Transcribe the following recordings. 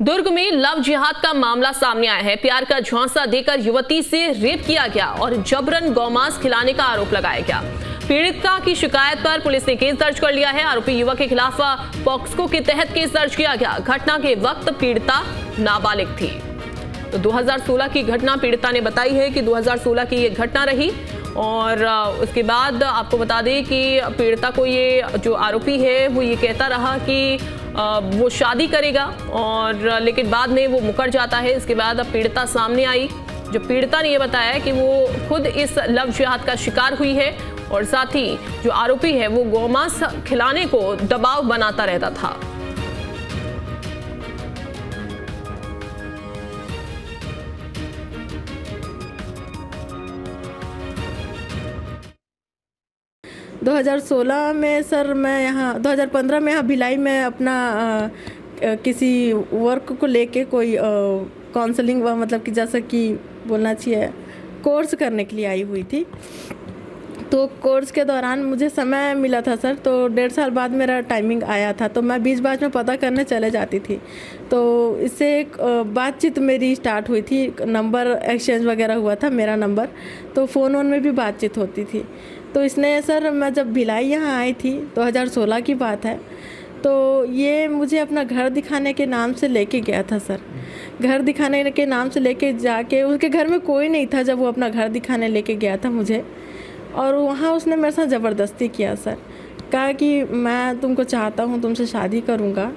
दुर्ग में लव जिहाद का मामला सामने आया है। प्यार का झांसा देकर युवती से रेप किया गया और जबरन गौमांस खिलाने का आरोप लगाया गया। पीड़िता की शिकायत पर पुलिस ने केस दर्ज कर लिया है। आरोपी युवक के खिलाफ पॉक्सो के तहत केस दर्ज किया गया। घटना के वक्त पीड़िता नाबालिग थी। तो 2016 की घटना पीड़िता ने बताई है कि 2016 की ये घटना रही और उसके बाद आपको बता दें कि पीड़िता को ये जो आरोपी है वो ये कहता रहा कि वो शादी करेगा और लेकिन बाद में वो मुकर जाता है। इसके बाद अब पीड़िता सामने आई। जो पीड़िता ने ये बताया कि वो खुद इस लव जिहाद का शिकार हुई है और साथ ही जो आरोपी है वो गौमांस खिलाने को दबाव बनाता रहता था। दो 2016 में सर मैं यहाँ 2015 में यहाँ भिलाई में अपना किसी वर्क को लेके कोई काउंसलिंग मतलब कि जैसा कि बोलना चाहिए कोर्स करने के लिए आई हुई थी। तो कोर्स के दौरान मुझे समय मिला था सर, तो 1.5 साल बाद मेरा टाइमिंग आया था, तो मैं बीच में पता करने चले जाती थी। तो इससे एक बातचीत मेरी स्टार्ट हुई थी, नंबर एक्सचेंज वगैरह हुआ था मेरा नंबर, तो फ़ोन में भी बातचीत होती थी। तो इसने सर मैं जब भिलाई यहाँ आई थी 2016 की बात है, तो ये मुझे अपना घर दिखाने के नाम से लेके गया था सर। घर दिखाने के नाम से लेके जाके उसके घर में कोई नहीं था जब वो अपना घर दिखाने लेके गया था मुझे, और वहाँ उसने मेरे साथ ज़बरदस्ती किया सर। कहा कि मैं तुमको चाहता हूँ, तुमसे शादी करूँगा,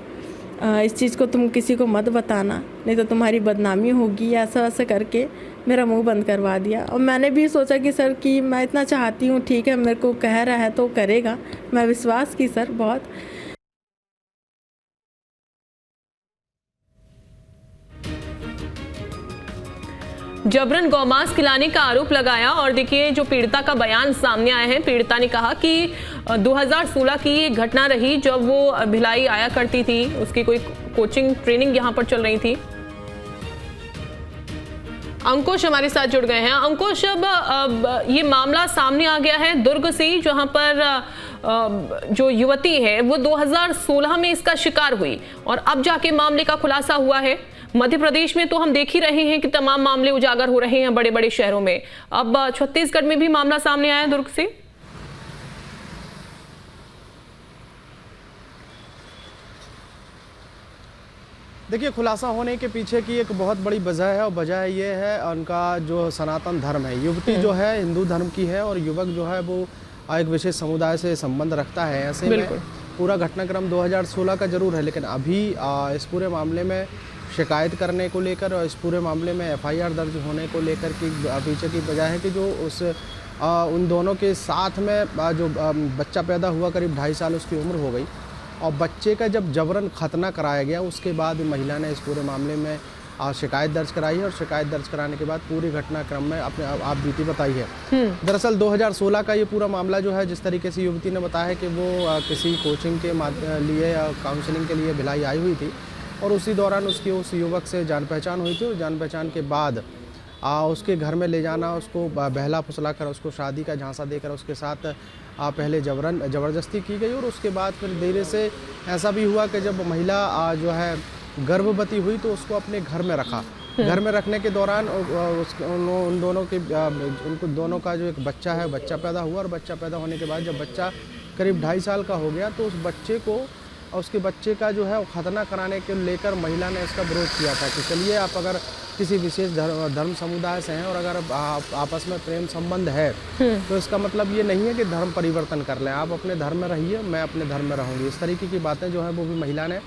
इस चीज़ को तुम किसी को मत बताना नहीं तो तुम्हारी बदनामी होगी, ऐसा वैसा करके मेरा मुंह बंद करवा दिया। और मैंने भी सोचा कि सर कि मैं इतना चाहती हूँ, ठीक है मेरे को कह रहा है तो करेगा, मैं विश्वास की सर बहुत। जबरन गौमांस खिलाने का आरोप लगाया और देखिए जो पीड़िता का बयान सामने आया है। पीड़िता ने कहा कि 2016 की ये घटना रही जब वो भिलाई आया करती थी, उसकी कोई कोचिंग ट्रेनिंग यहाँ पर चल रही थी। अंकुश हमारे साथ जुड़ गए हैं। अंकुश, अब ये मामला सामने आ गया है दुर्ग से, जहां पर जो युवती है वो 2016 में इसका शिकार हुई और अब जाके मामले का खुलासा हुआ है। मध्य प्रदेश में तो हम देख ही रहे हैं कि तमाम मामले उजागर हो रहे हैं बड़े बड़े शहरों में। अब छत्तीसगढ़ में भी मामला सामने आया दुर्ग से। देखिए, खुलासा होने के पीछे की एक बहुत बड़ी वजह है और वजह ये है उनका जो सनातन धर्म है। युवती जो है हिंदू धर्म की है और युवक जो है वो एक विशेष समुदाय से संबंध रखता है। ऐसे में पूरा घटनाक्रम 2016 का जरूर है, लेकिन अभी इस पूरे मामले में शिकायत करने को लेकर और इस पूरे मामले में FIR दर्ज होने को लेकर की पीछे की वजह है कि जो उन दोनों के साथ में जो बच्चा पैदा हुआ, करीब 2.5 साल उसकी उम्र हो गई, और बच्चे का जब जबरन खतना कराया गया उसके बाद महिला ने इस पूरे मामले में शिकायत दर्ज कराई है और शिकायत दर्ज कराने के बाद पूरी घटनाक्रम में अपने आप बीती बताई है। दरअसल 2016 का ये पूरा मामला जो है, जिस तरीके से युवती ने बताया है कि वो किसी कोचिंग के लिए या काउंसलिंग के लिए भिलाई आई हुई थी और उसी दौरान उसकी उस युवक से जान पहचान हुई थी और जान पहचान के बाद उसके घर में ले जाना, उसको बहला फुसला कर उसको शादी का झांसा देकर उसके साथ पहले ज़बरदस्ती की गई और उसके बाद फिर धीरे से ऐसा भी हुआ कि जब महिला जो है गर्भवती हुई तो उसको अपने घर में रखा। घर में रखने के दौरान उनको दोनों का जो एक बच्चा है, बच्चा पैदा हुआ और बच्चा पैदा होने के बाद जब बच्चा करीब 2.5 साल का हो गया तो उस बच्चे को और उसके बच्चे का जो है वो खतना कराने के लेकर महिला ने इसका विरोध किया था कि चलिए आप अगर किसी विशेष धर्म समुदाय से हैं और अगर आपस में प्रेम संबंध है तो इसका मतलब ये नहीं है कि धर्म परिवर्तन कर लें, आप अपने धर्म में रहिए, मैं अपने धर्म में रहूँगी। इस तरीके की बातें जो है वो भी महिला ने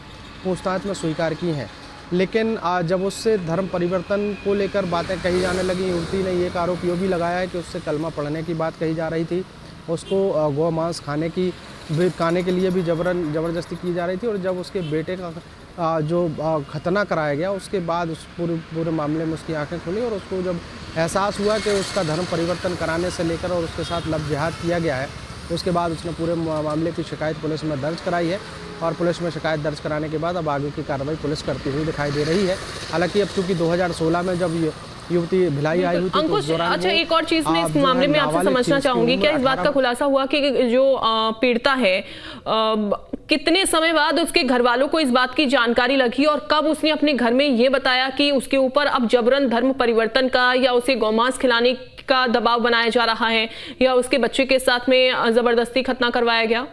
पूछताछ में स्वीकार की हैं। लेकिन जब उससे धर्म परिवर्तन को लेकर बातें कही जाने लगी, युवती ने एक आरोप ये भी लगाया है कि उससे कलमा पढ़ने की बात कही जा रही थी, उसको गौ मांस खाने के लिए भी ज़बरदस्ती की जा रही थी और जब उसके बेटे का जो खतना कराया गया उसके बाद उस पूरे मामले में उसकी आंखें खुली और उसको जब एहसास हुआ कि उसका धर्म परिवर्तन कराने से लेकर और उसके साथ लव जिहाद किया गया है, उसके बाद उसने पूरे मामले की शिकायत पुलिस में दर्ज कराई है और पुलिस में शिकायत दर्ज कराने के बाद अब आगे की कार्रवाई पुलिस करती हुई दिखाई दे रही है। हालांकि अब चूँकि 2016 में जब ये युवती भिलाई आई हुई थी अंकुश, अच्छा एक और चीज मैं इस मामले में आपसे समझना चाहूंगी, क्या इस बात का खुलासा हुआ कि जो पीड़िता है कितने समय बाद उसके घर वालों को इस बात की जानकारी लगी और कब उसने अपने घर में ये बताया कि उसके ऊपर अब जबरन धर्म परिवर्तन का या उसे गौमांस खिलाने का दबाव बनाया जा रहा है या उसके बच्चे के साथ में जबरदस्ती खतना करवाया गया?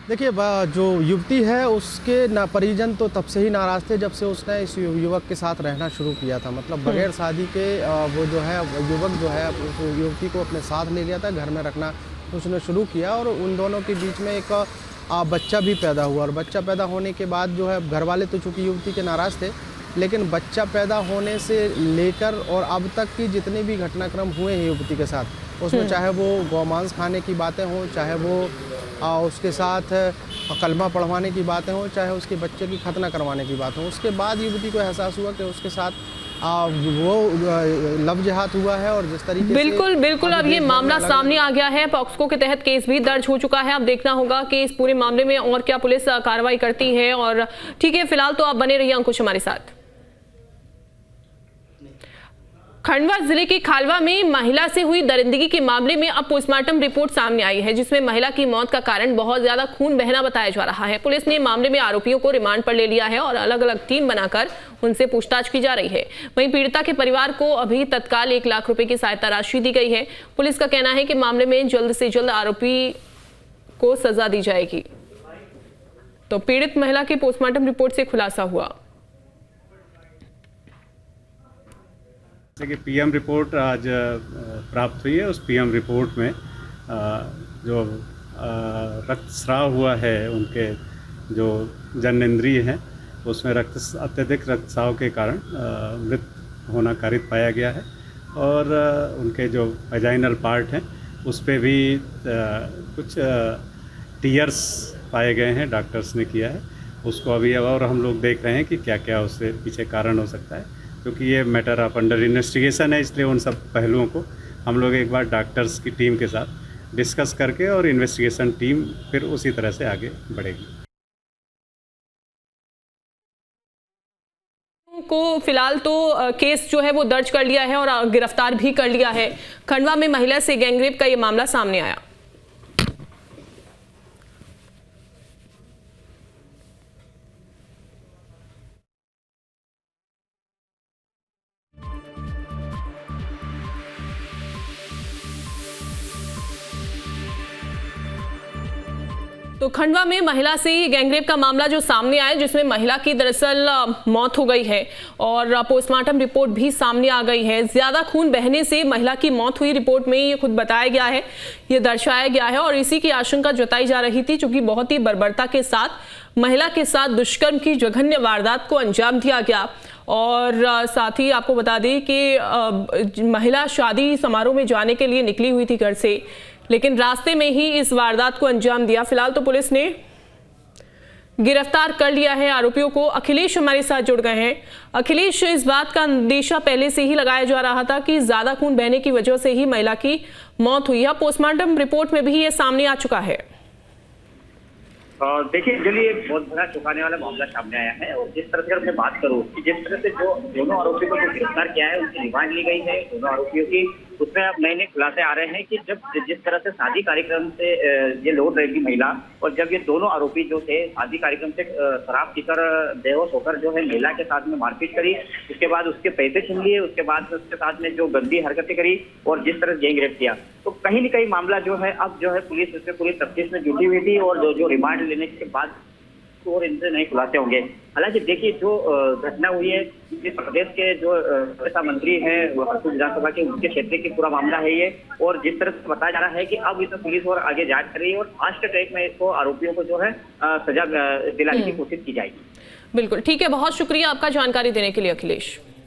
देखिए जो युवती है उसके परिजन तो तब से ही नाराज़ थे जब से उसने इस युवक के साथ रहना शुरू किया था। मतलब बगैर शादी के वो जो है युवक जो है उस युवती को अपने साथ ले लिया था, घर में रखना उसने शुरू किया और उन दोनों के बीच में एक बच्चा भी पैदा हुआ। और बच्चा पैदा होने के बाद जो है घर वाले तो चूँकि युवती के नाराज़ थे, लेकिन बच्चा पैदा होने से लेकर और अब तक की जितने भी घटनाक्रम हुए हैं युवती के साथ, उसमें चाहे वो गौमांस खाने की बातें हों, चाहे वो उसके साथ कलमा पढ़वाने की बातें हों, चाहे उसके बच्चे की खतना करवाने की बात हो, उसके बाद युवती को एहसास हुआ कि उसके साथ वो लव जिहाद हुआ है। और जिस तरीके बिल्कुल बिल्कुल अब ये मामला सामने आ गया है, पॉक्सो के तहत केस भी दर्ज हो चुका है। अब देखना होगा कि इस पूरे मामले में और क्या पुलिस कार्रवाई करती है। और ठीक है, फिलहाल तो आप बने रहिए अंकुश हमारे साथ। खंडवा जिले के खालवा में महिला से हुई दरिंदगी के मामले में अब पोस्टमार्टम रिपोर्ट सामने आई है, जिसमें महिला की मौत का कारण बहुत ज्यादा खून बहना बताया जा रहा है। पुलिस ने मामले में आरोपियों को रिमांड पर ले लिया है और अलग अलग टीम बनाकर उनसे पूछताछ की जा रही है। वहीं पीड़िता के परिवार को अभी तत्काल 1 लाख रुपए की सहायता राशि दी गई है। पुलिस का कहना है कि मामले में जल्द से जल्द आरोपी को सजा दी जाएगी। तो पीड़ित महिला की पोस्टमार्टम रिपोर्ट से खुलासा हुआ। जैसे कि पीएम रिपोर्ट आज प्राप्त हुई है, उस पीएम रिपोर्ट में जो रक्तस्राव हुआ है, उनके जो जननेंद्रिय हैं उसमें अत्यधिक रक्तस्राव के कारण मृत होना कारित पाया गया है। और उनके जो वेजाइनल पार्ट हैं उस पर भी कुछ टीयर्स पाए गए हैं, डॉक्टर्स ने किया है उसको अभी। और हम लोग देख रहे हैं कि क्या क्या उससे पीछे कारण हो सकता है, क्योंकि ये मैटर ऑफ अंडर इन्वेस्टिगेशन है, इसलिए उन सब पहलुओं को हम लोग एक बार डॉक्टर्स की टीम के साथ डिस्कस करके और इन्वेस्टिगेशन टीम फिर उसी तरह से आगे बढ़ेगी। को फिलहाल तो केस जो है वो दर्ज कर लिया है और गिरफ्तार भी कर लिया है। खंडवा में महिला से गैंगरेप का ये मामला सामने आया। तो खंडवा में महिला से गैंगरेप का मामला जो सामने आया, जिसमें महिला की दरअसल मौत हो गई है और पोस्टमार्टम रिपोर्ट भी सामने आ गई है। ज्यादा खून बहने से महिला की मौत हुई, रिपोर्ट में ये खुद बताया गया है, ये दर्शाया गया है और इसी की आशंका जताई जा रही थी, क्योंकि बहुत ही बर्बरता के साथ महिला के साथ दुष्कर्म की जघन्य वारदात को अंजाम दिया गया। और साथ ही आपको बता दें कि महिला शादी समारोह में जाने के लिए निकली हुई थी घर से, लेकिन रास्ते में ही इस वारदात को अंजाम दिया। फिलहाल तो पुलिस ने गिरफ्तार कर लिया है आरोपियों को। अखिलेश हमारे साथ जुड़ गए हैं। अखिलेश, इस बात का अंदेशा पहले से ही लगाया जा रहा था कि ज्यादा खून बहने की वजह से ही महिला की मौत हुई है। पोस्टमार्टम रिपोर्ट में भी ये सामने आ चुका है। देखिए, चलिए बहुत बड़ा चौंकाने वाला मामला सामने आया है। और जिस तरह से अगर मैं बात करूं कि जिस तरह से जो दोनों आरोपियों को गिरफ्तार किया है, उनकी रिमांड ली गई है दोनों आरोपियों की, उसमें अब नए नए खुलासे आ रहे हैं कि जब जिस तरह से शादी कार्यक्रम से ये लौट रही थी महिला, और जब ये दोनों आरोपी जो थे शादी कार्यक्रम से शराब पीकर बेहोश होकर जो है महिला के साथ में मारपीट करी, उसके बाद उसके पैसे छीन लिए, उसके बाद उसके साथ में जो गंदी हरकतें करी और जिस तरह से गैंगरेप किया, तो कहीं न कहीं मामला जो है अब जो है पुलिस उससे पूरी तफ्तीश में जुटी हुई थी। और जो रिमांड लेने के बाद और इनसे नए खुलासे होंगे। हालांकि देखिए, जो घटना हुई है, इस प्रदेश के जो रक्षा मंत्री हैं विधानसभा के, उनके क्षेत्र की पूरा मामला है ये। और जिस तरह से बताया जा रहा है कि अब इसमें पुलिस और आगे जांच कर रही है और फास्ट ट्रैक में इसको आरोपियों को जो है सजा दिलाने की कोशिश की जाएगी। बिल्कुल ठीक है, बहुत शुक्रिया आपका जानकारी देने के लिए अखिलेश।